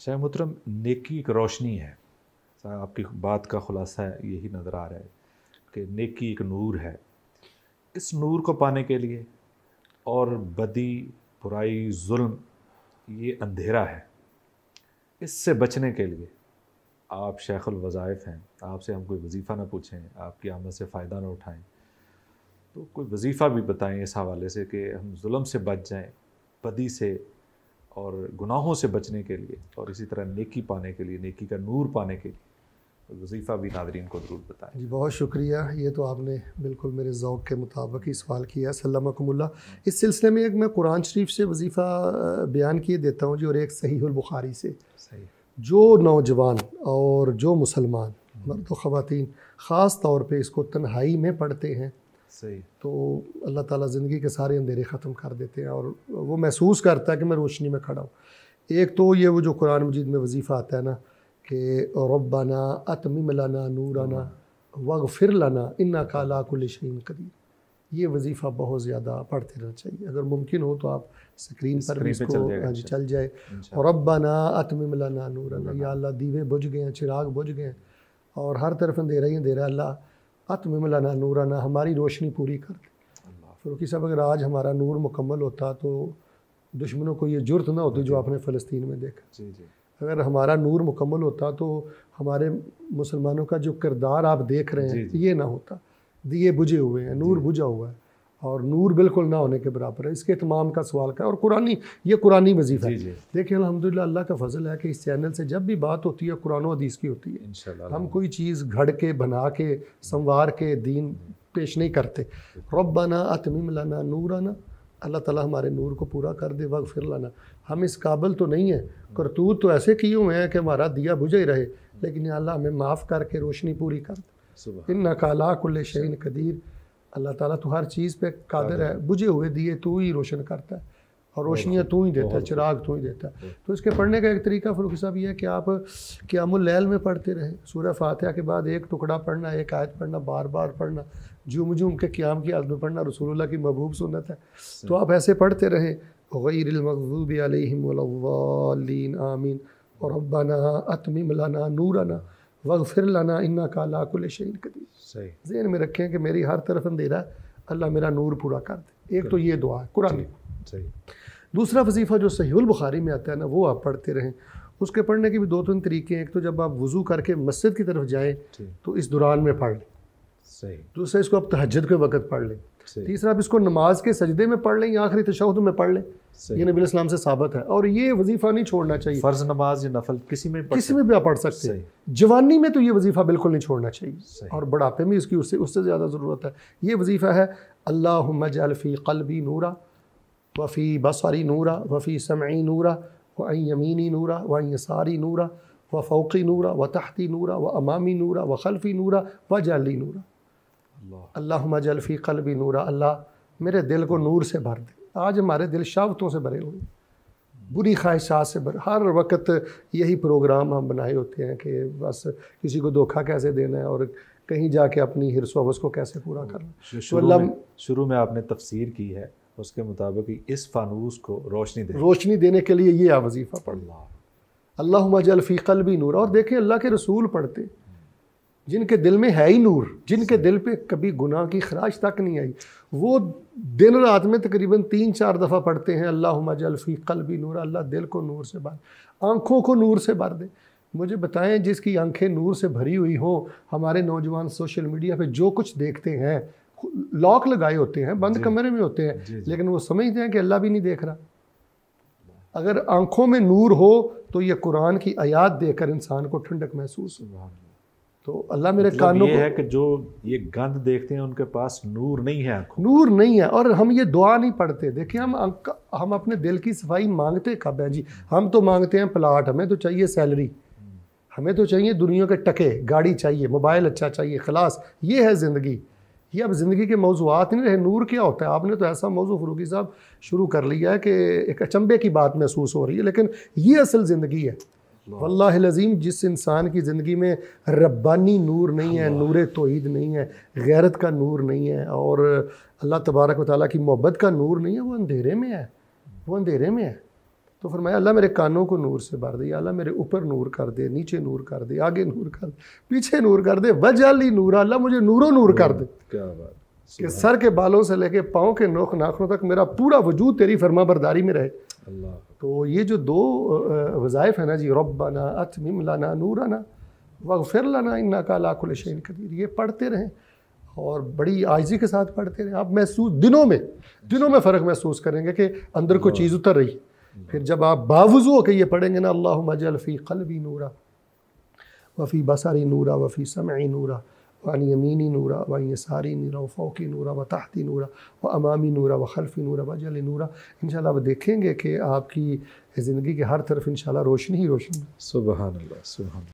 शाह मुहतरम, नेकी एक रोशनी है। आपकी बात का खुलासा यही नज़र आ रहा है कि नेकी एक नूर है। इस नूर को पाने के लिए और बदी, बुराई, जुल्म ये अंधेरा है, इससे बचने के लिए आप शेखुल वज़ाइफ हैं, आपसे हम कोई वजीफ़ा ना पूछें, आपकी आमद से फ़ायदा ना उठाएं, तो कोई वजीफ़ा भी बताएं इस हवाले से कि हम जुल्म से बच जाएं, बदी से और गुनाहों से बचने के लिए, और इसी तरह नेकी पाने के लिए, नेकी का नूर पाने के लिए वजीफ़ा भी नाज़रीन को ज़रूर बताएं। जी बहुत शुक्रिया, ये तो आपने बिल्कुल मेरे ज़ौक़ के मुताबिक ही सवाल किया। सल्लमकुमुल्लाह। इस सिलसिले में एक मैं कुरान शरीफ से वजीफ़ा बयान किए देता हूँ जी, और एक सहीहुल बुखारी से। सही। जो नौजवान और जो मुसलमान मर्द व ख़वातीन ख़ास तौर पे इसको तन्हाई में पढ़ते हैं, सही, तो अल्लाह ताला ज़िंदगी के सारे अंधेरे ख़त्म कर देते हैं और वो महसूस करता है कि मैं रोशनी में खड़ा हूँ। एक तो ये वो जो कुरान मजीद में वजीफ़ा आता है ना कि रब्बना अतमिम लना नूरना वग़फिर लना इन्नका अला कुल्लि शैइन क़दीर, ये वजीफ़ा बहुत ज़्यादा पढ़ते रहना चाहिए। अगर मुमकिन हो तो आप स्क्रीन पर भी इसको चल जाए। रब्बना अतमिम लना नूरना, या अल्लाह दीवे बुझ गए हैं, चिराग बुझ गए हैं और हर तरफ अंधेरा ही अंधेरा, अल्लाह अतमिम लना नूरना, हमारी रोशनी पूरी कर दे। फ़ारूकी साहब, अगर आज हमारा नूर मुकम्मल होता तो दुश्मनों को ये जुर्त ना होती जो आपने फ़लस्तीन में देखा। जी जी। अगर हमारा नूर मुकम्मल होता तो हमारे मुसलमानों का जो किरदार आप देख रहे हैं ये ना होता। दिए बुझे हुए हैं, नूर बुझा हुआ है, और नूर बिल्कुल ना होने के बराबर है। इसके तमाम का सवाल का, और ये कुरानी वजीफ़ा है। देखिए अल्हम्दुलिल्लाह, अल्लाह का फजल है कि इस चैनल से जब भी बात होती है कुरान और हदीस की होती है। इंशाअल्लाह हम कोई चीज़ घड़ के, बना के, संवार के दीन पेश नहीं करते। रब्बना अतमिम लना नूरना, अल्लाह ताला हमारे नूर को पूरा कर दे, वग़फिर लना। हम इस काबिल तो नहीं है, करतूत तो ऐसे किए हुए हैं कि हमारा दिया बुझे ही रहे, लेकिन या अल्लाह हमें माफ़ करके रोशनी पूरी कर दे। इन्नका अला कुल्लि शैइन क़दीर, अल्लाह ताला तो हर चीज़ पे कादिर है। बुझे हुए दिए तू ही रोशन करता है और रोशनियाँ तू ही देता है, चिराग तू ही देता है। तो इसके पढ़ने का एक तरीका फ़ारूकी साहब ये है कि आप क़ियामुल लैल में पढ़ते रहें। सूरह फातिहा के बाद एक टुकड़ा पढ़ना, एक आयत पढ़ना, बार बार पढ़ना, झूम के क़ियाम की हालत में पढ़ना रसूलुल्लाह की महबूब सुन्नत है। तो आप ऐसे पढ़ते रहें, गैरिल मग़ज़ूबि अलैहिम वलद्दाल्लीन आमीन, और रब्बना अतमिम लना नूरना वग़फिर लना इन्नका अला कुल्लि शैइन क़दीर। सही ज़हन में रखें कि मेरी हर तरफ अंधेरा है, अल्लाह मेरा नूर पूरा कर दे। एक तो ये दुआ है कुरान। सही। दूसरा वजीफ़ा जो सहीहुल बुखारी में आता है ना, वो आप पढ़ते रहें। उसके पढ़ने के भी दो तीन तरीके हैं। एक तो जब आप वज़ू करके मस्जिद की तरफ जाएँ तो इस दौरान में पढ़ लें। सही। दूसरा, इसको आप तहज्जुद के वक़्त पढ़ लें। तीसरा, आप इसको नमाज के सजदे में पढ़ लें या आखिरी तशहुद में पढ़ लें। ये नबी इस्लाम से साबित है, और ये वजीफ़ा नहीं छोड़ना चाहिए। फ़र्ज़ नमाज या नफल किसी में भी आप पढ़ सकते हैं। जवानी में तो ये वजीफ़ा बिल्कुल नहीं छोड़ना चाहिए, और बुढ़ापे में इसकी उससे ज़्यादा ज़रूरत है। ये वजीफ़ा है अल्लाहुम्मा जअल फ़ी क़ल्बी नूरा व फ़ी बसरी नूरा व फ़ी समई नूरा व अन यमीनी नूरा व अन यसारी नूरा व फ़ौक़ी नूरा व तहती नूरा व अमामी नूरा व ख़ल्फ़ी नूरा व जअली नूरा। अल्लाहुम्मा जअल फ़ी क़ल्बी नूरा, अल्लाह मेरे दिल को नूर से भर दे। आज हमारे दिल शहावतों से भरे हुए, बुरी ख्वाहिशात से भरे। हर वक्त यही प्रोग्राम हम बनाए होते हैं कि बस किसी को धोखा कैसे देना है और कहीं जाके अपनी हिर्स व हवस को कैसे पूरा करना। शुरू में आपने तफसीर की है, उसके मुताबिक इस फानूस को रोशनी देने के लिए ये वजीफ़ा पढ़ना, अल्लाहुम्मा जअल फ़ी क़ल्बी नूर। और देखें, अल्लाह के रसूल पढ़ते जिनके दिल में है ही नूर, जिनके दिल पे कभी गुनाह की खराश तक नहीं आई, वो दिन रात में तकरीबन 3-4 दफ़ा पढ़ते हैं अल्लाहुम्मा जअल फ़ी क़ल्बी नूर, अल्लाह दिल को नूर से भर, आँखों को नूर से भर दे। मुझे बताएं, जिसकी आंखें नूर से भरी हुई हों, हमारे नौजवान सोशल मीडिया पे जो कुछ देखते हैं, लॉक लगाए होते हैं, बंद कमरे में होते हैं, लेकिन वो समझते हैं कि अल्लाह भी नहीं देख रहा। अगर आँखों में नूर हो तो ये कुरान की आयात देकर इंसान को ठंडक महसूस हो। तो अल्लाह मेरे कानों को है कि जो ये गंद देखते हैं उनके पास नूर नहीं है, नूर नहीं है, और हम ये दुआ नहीं पढ़ते। देखिए, हम अपने दिल की सफाई मांगते कब हैं जी? हम तो मांगते हैं प्लाट, हमें तो चाहिए सैलरी, हमें तो चाहिए दुनिया के टके, गाड़ी चाहिए, मोबाइल अच्छा चाहिए, खलास, ये है ज़िंदगी। ये अब ज़िंदगी के मौज़ूआत नहीं रहे। नूर क्या होता है? आपने तो ऐसा मौजू फ़ारूकी साहब शुरू कर लिया है कि एक अचंभे की बात महसूस हो रही है, लेकिन ये असल ज़िंदगी है। वल्लाहिल अज़ीम, जिस इंसान की ज़िंदगी में रब्बानी नूर नहीं है, नूर तौहीद नहीं है, गैरत का नूर नहीं है, और अल्लाह तबारक व तआला की मोहब्बत का नूर नहीं है, वो अंधेरे में है, वो अंधेरे में है। تو فرمایا اللہ میرے کانوں کو نور سے بھر دے، یا اللہ میرے اوپر نور کر دے، نیچے نور کر دے، آگے نور کر دے، پیچھے نور کر دے، وجعل نورا، اللہ مجھے نور و نور کر دے، کیا بات کہ سر کے بالوں سے لے کے پاؤں کے نوک ناخنوں تک میرا پورا وجود تیری فرما برداری میں رہے۔ اللہ تو یہ جو دو وظائف ہیں نا جی، ربنا اتمم لنا نورنا واغفر لنا انک علی کل شیء قدیر، یہ پڑھتے رہیں اور بڑی عاجزی کے ساتھ پڑھتے رہیں۔ آپ محسوس دنوں میں فرق محسوس کریں گے کہ اندر کوئی چیز اتر رہی ہے۔ پھر جب آپ باوضو ہو کے یہ پڑھیں گے نا، اللہم اجعل فی قلبی نورا وفی بصری نورا وفی سمعی نورا وعن یمینی نورا وعن یساری نورا وفوقی نورا وتحتی نورا وامامی نورا وخلفی نورا واجعل نورا، انشاءاللہ آپ دیکھیں گے کہ آپ کی زندگی کے ہر طرف انشاءاللہ روشنی ہی روشنی۔ سبحان اللہ، سبحان اللہ۔